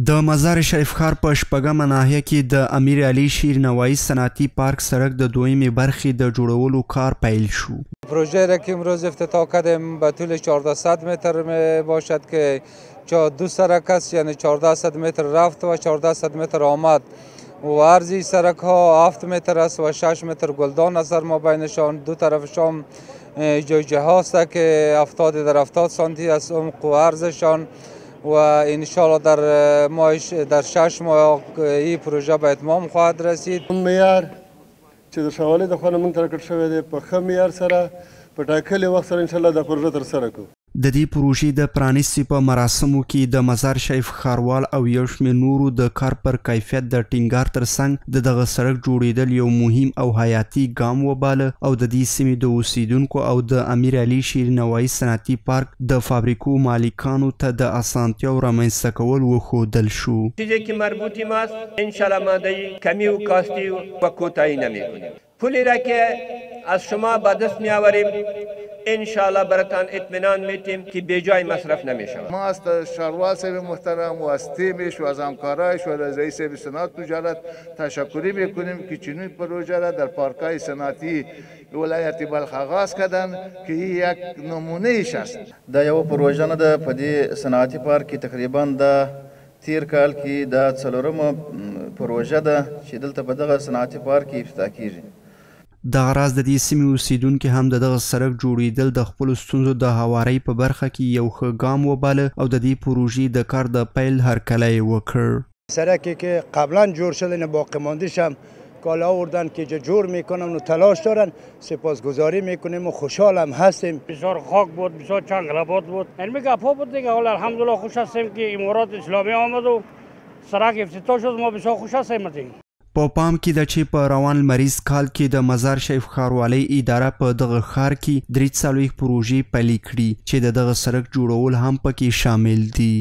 د مزار شریف ښار په شپږمه ناحیه کې د امیر علي شیر نوایی صنعتی پارک سړک د دویمې برخې د جوړولو کار پیل شو. پروژه را که امروز افتتاح کردیم به طول 1400 متر می باشد که دو سرک است، یعنی 1400 متر رفت و 1400 متر آمد و عرض سرک ها 7 متر است و 6 متر گلدان است در مابینشان. دو طرفشان جوجه هاست که 70 در 70 سانتی است عمق و عرضشان و انشالله در 6 ماه این پروژه به اتمام خواهد رسید. معیار چې د ښاروالۍ د خوا نه موږ ته راکړل شوی دی په ښه معیار سره په ټاکلي وخت سره انشاءالله دا پروژه ترسره کړو. د دې پروژې د پرانیستې په مراسمو کې د مزار شریف ښاروال او یو شمېر نورو د کار پر کیفیت د ټینګار ترڅنګ د دغه سړک جوړېدل یو مهم او حیاتي ګام وباله او د دې سیمې د اوسیدونکو او د امیر علي شیر نوایی صنعتي پارک د فابریکو مالکانو ته د اسانتیاو رامنځته کول وښودل شو. چیزی که مربوطی ماست انشالله ماده کمی و کاستی و کوتاهی نمیکنیم. پولی را که از شما به دست میآوریم انشالله براتان اطمینان میتیم که به جای مصرف نمیشود. ما از شهروال صاحب محترم و از تیمش و از همکارایش و از رئیس صنعت تجارت تشکری میکنیم که چنین پروژه را در پارک‌های صنعتی ولایت بلخ آغاز کردن که یک نمونه ایش است. دا یو پروژه نه ده په دې صنعتي پارک کې تقریبا د تیر کال کې د څلورمه پروژه ده چې دلته په دغه صنعتي پارک کې افتتاح کیږي. دغه راز د دې سیمې اوسیدونکي هم د دغه سړک جوړېدل د خپلو ستونزو د هوارۍ په برخه کې یو ښه ګام وباله او د دې پروژې د کار د پیل هرکلی وکړ. سرکی که قبلا جور شده اینو باقی مانده‌ش هم کالا آوردن که جور میکنن و تلاش دارن. سپاسگزاری میکنیم و خوشحال هم هستیم. بسیار خاک بود، بسیار چنگلاباد بود. علمی گپا بود دیگه. حالا الحمدلله خوش هستیم که امارات اسلامی آمد و سرک افتتاح شد. ما بسیار خوش هستیم. په پام کې ده چې په روان لمریز کال کې د مزار شریف ښاروالۍ اداره په دغه ښار کې 43 پروژې پلي کړي چې د دغه سړک جوړول هم پکې شامل دي.